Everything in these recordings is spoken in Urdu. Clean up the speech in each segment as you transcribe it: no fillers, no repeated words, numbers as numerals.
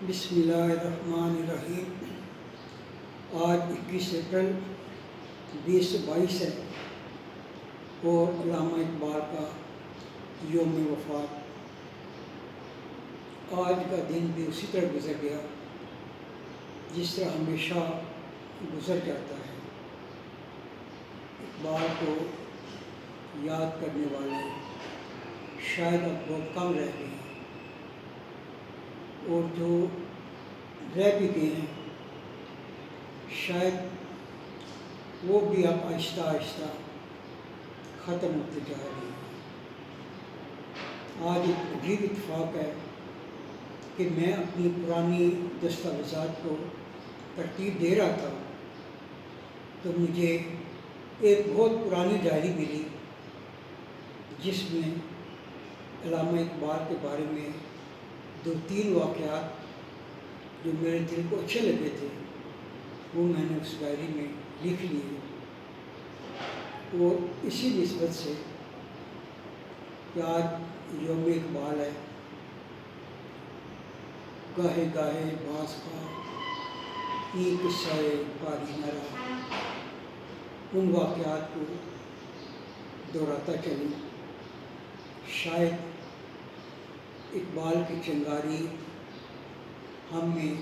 بسم اللہ الرحمن الرحیم۔ آج 21 اپریل 2022 ہے اور علامہ اقبال کا یوم وفات۔ آج کا دن بھی اسی طرح گزر گیا جس طرح ہمیشہ گزر جاتا ہے۔ اقبال کو یاد کرنے والے شاید اب بہت کم رہ گئے ہیں، اور جو رہ بھی گئے ہیں شاید وہ بھی اب آہستہ آہستہ ختم ہوتے جا رہے ہیں۔ آج ایک عجیب اتفاق ہے کہ میں اپنی پرانی دستاویزات کو ترتیب دے رہا تھا تو مجھے ایک بہت پرانی ڈائری ملی جس میں علامہ اقبال کے بارے میں 2-3 واقعات جو میرے دل کو اچھے لگے تھے وہ میں نے اس ڈائری میں لکھ لیے، اور اسی نسبت سے کہ آج یوم اقبال ہے، گاہے گاہے باز کا این قصہ پاری نہ رہا، ان واقعات کو دہراتا چلوں۔ شاید اقبال کی چنگاری ہم میں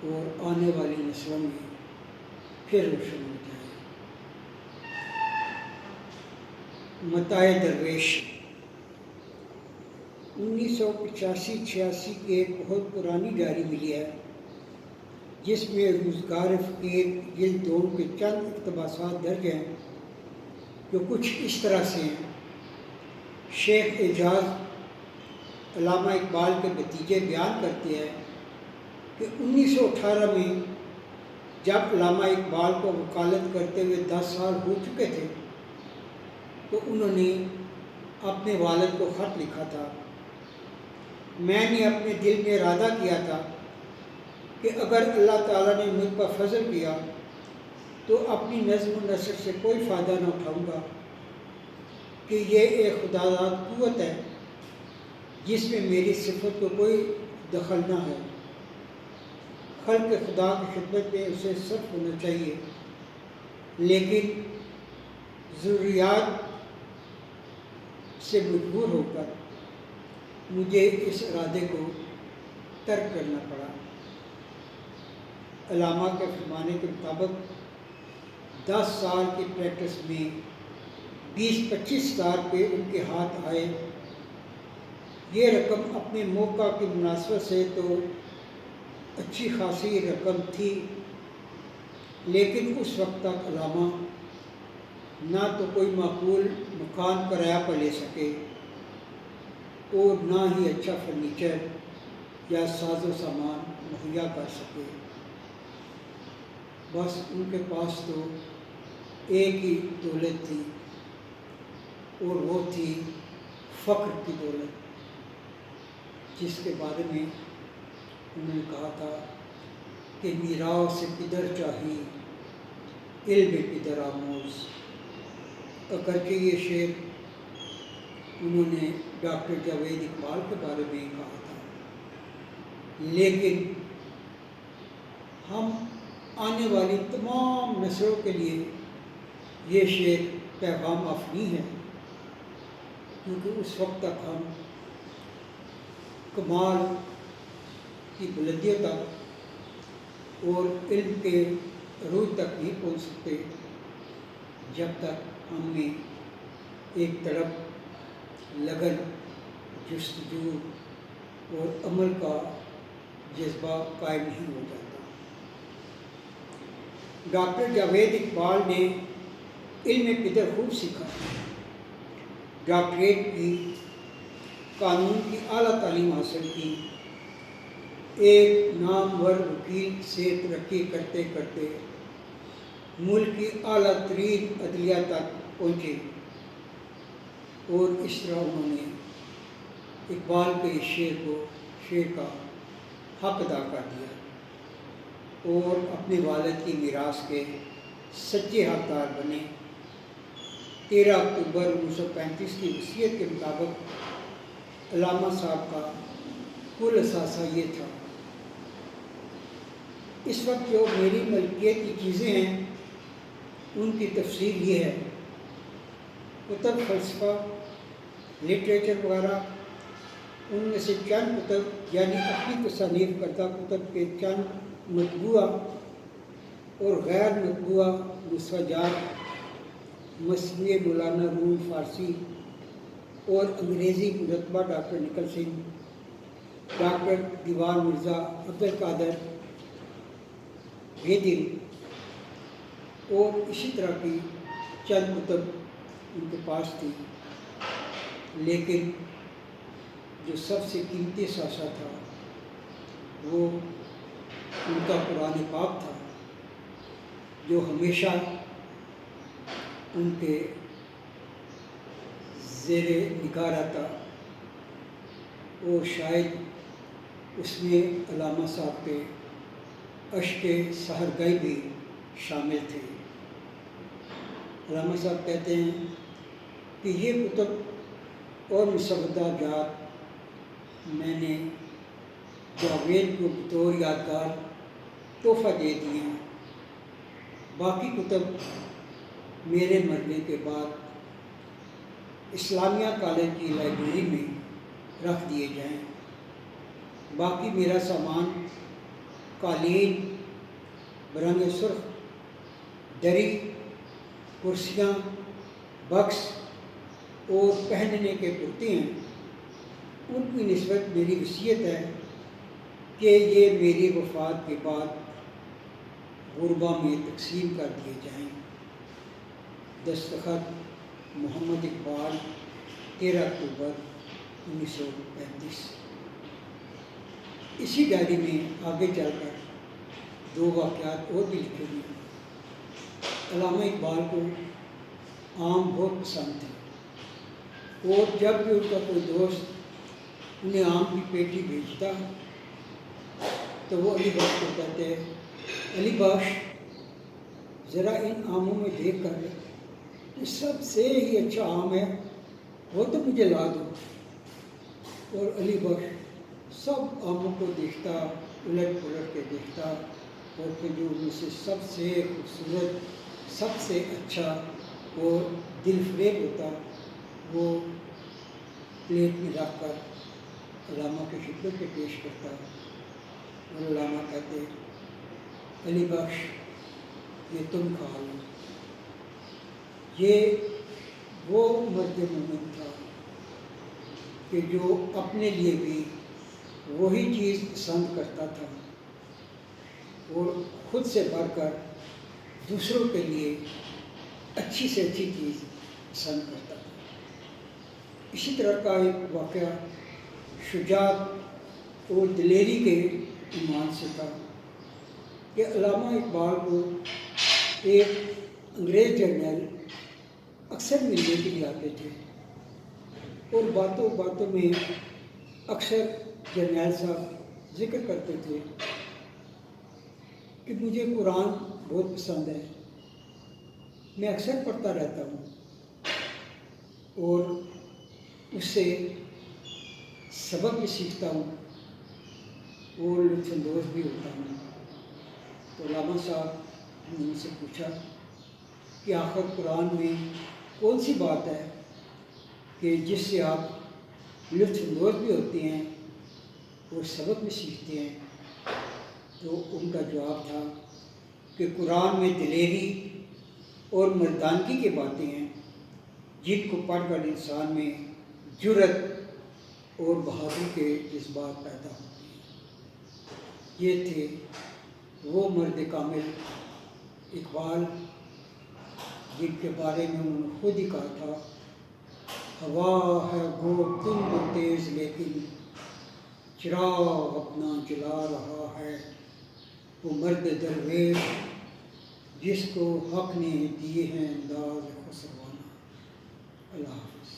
اور آنے والی نسلوں میں پھر روشن ہو جائے۔ متاع درویش 1985-86 کی ایک بہت پرانی ڈائری ملی ہے جس میں روزگار فقیر جلد 2 کے چند اقتباسات درج ہیں جو کچھ اس طرح سے ہیں۔ شیخ اعجاز علامہ اقبال کے بھتیجے بیان کرتے ہیں کہ 1918 میں جب علامہ اقبال کو وکالت کرتے ہوئے 10 سال ہو چکے تھے تو انہوں نے اپنے والد کو خط لکھا تھا: میں نے اپنے دل میں ارادہ کیا تھا کہ اگر اللہ تعالیٰ نے مجھ پر فضل کیا تو اپنی نظم و نثر سے کوئی فائدہ نہ اٹھاؤں گا، کہ یہ ایک خداداد قوت ہے جس میں میری صفت کو کوئی دخل نہ ہے، خلق خدا کی خدمت میں اسے صرف ہونا چاہیے، لیکن ضروریات سے مجبور ہو کر مجھے اس ارادے کو ترک کرنا پڑا۔ علامہ کے فرمانے کے مطابق 10 سال کی پریکٹس میں 20-25 ہزار روپے ان کے ہاتھ آئے۔ یہ رقم اپنے موقع کی مناسبت سے تو اچھی خاصی رقم تھی، لیکن اس وقت تک علامہ نہ تو کوئی معقول مکان کرایہ پر لے سکے اور نہ ہی اچھا فرنیچر یا ساز و سامان مہیا کر سکے۔ بس ان کے پاس تو ایک ہی دولت تھی، اور وہ تھی فقر کی دولت، جس کے بارے میں انہوں نے کہا تھا کہ میراث پدر چاہی علم پدر آموز۔ اگرچہ یہ شعر انہوں نے ڈاکٹر جاوید اقبال کے بارے میں ہی کہا تھا، لیکن ہم آنے والی تمام نسلوں کے لیے یہ شعر پیغام افنی ہے، کیونکہ اس وقت تک ہم کمال کی بلندیوں تک اور علم کے عروج تک نہیں پہنچ سکتے جب تک ہم میں ایک طرف لگن، جستجو اور عمل کا جذبہ قائم نہیں ہو جاتا۔ ڈاکٹر جاوید اقبال نے علم پدر خوب سیکھا، ڈاکٹریٹ کی، قانون کی اعلیٰ تعلیم حاصل کی، ایک نامور وکیل سے ترقی کرتے کرتے ملک کی اعلیٰ ترین عدلیہ تک پہنچے، اور اس طرح انہوں نے اقبال کے اس شعر کا حق ادا کر دیا اور اپنے والد کی میراث کے سچے حقدار بنے۔ 13 اکتوبر 1935 کی وصیت کے مطابق علامہ صاحب کا کل اثاثہ یہ تھا اس وقت جو میری ملکیت کی چیزیں ہیں ان کی تفصیل یہ ہے، کتب فلسفہ، لٹریچر وغیرہ، ان میں سے چند کتب یعنی اپنی تصانیف کردہ کتب کے چند مطبوعہ اور غیر مطبوعہ مستجات، مصنوعے مولانا روم فارسی اور انگریزی مرتبہ ڈاکٹر نکلسن، ڈاکٹر دیوان مرزا عبدالقادر بھیدر اور اسی طرح کی چند کتب ان کے پاس تھی، لیکن جو سب سے قیمتی اثاثہ تھا وہ ان کا قرآن پاک تھا، جو ہمیشہ ان کے زیر نگاہ رہتا، اور شاید اس میں علامہ صاحب کے اشک سحرگاہی بھی شامل تھے۔ علامہ صاحب کہتے ہیں کہ یہ کتب اور مسودہ جات میں نے جاوید کو بطور یادگار تحفہ دے دیے ہیں، باقی کتب میرے مرنے کے بعد اسلامیہ کالج کی لائبریری میں رکھ دیے جائیں۔ باقی میرا سامان، قالین، برنگ سرخ، دری، کرسیاں، بکس اور پہننے کے کرتے ہیں، ان کی نسبت میری وصیت ہے کہ یہ میری وفات کے بعد غربا میں تقسیم کر دیے جائیں۔ دستخط محمد اقبال، 13 اکتوبر 1935۔ اسی ڈائری میں آگے چل کر 2 واقعات اور بھی لکھے گئے۔ علامہ اقبال کو آم بہت پسند تھے، اور جب بھی ان کا کوئی دوست انہیں آم کی پیٹی بھیجتا تو وہ علی بخش کو کہتے، علی بخش ذرا ان آموں میں دیکھ کر یہ سب سے ہی اچھا آم ہے، وہ تو مجھے لا دو۔ اور علی بخش سب آموں کو دیکھتا، الٹ پلٹ کے دیکھتا، اور پھر جو ان میں سے سب سے خوبصورت، سب سے اچھا اور دل فریب ہوتا وہ پلیٹ میں رکھ کر علامہ کے خدمت پہ پیش کرتا، اور علامہ کہتے، علی بخش یہ تم کھا لو۔ یہ وہ مرد مومن تھا کہ جو اپنے لیے بھی وہی چیز پسند کرتا تھا، اور خود سے بڑھ کر دوسروں کے لیے اچھی سے اچھی چیز پسند کرتا تھا۔ اسی طرح کا ایک واقعہ شجاعت اور دلیری کے عنوان سے تھا کہ علامہ اقبال کو ایک انگریز جرنیل اکثر ملنے کے لیے آتے تھے، اور باتوں باتوں میں اکثر جرنیل صاحب ذکر کرتے تھے کہ مجھے قرآن بہت پسند ہے، میں اکثر پڑھتا رہتا ہوں اور اس سے سبق بھی سیکھتا ہوں اور لطف اندوز بھی ہوتا ہوں۔ تو علامہ صاحب نے ان سے پوچھا کہ آخر قرآن میں کون سی بات ہے کہ جس سے آپ لطف اندوز بھی ہوتے ہیں اور سبق بھی سیکھتے ہیں؟ تو ان کا جواب تھا کہ قرآن میں دلیری اور مردانگی کی باتیں ہیں جن کو پڑھ کر انسان میں جرأت اور بہادری کے جذبات پیدا ہوتے ہیں۔ یہ تھے وہ مرد کامل اقبال، جن کے بارے میں انہوں نے خود ہی کہا تھا، ہوا ہے گو تند و تیز لیکن چراغ اپنا جلا رہا ہے، وہ مرد درویش جس کو حق نے دیے ہیں انداز خسروانہ۔ اللہ حافظ۔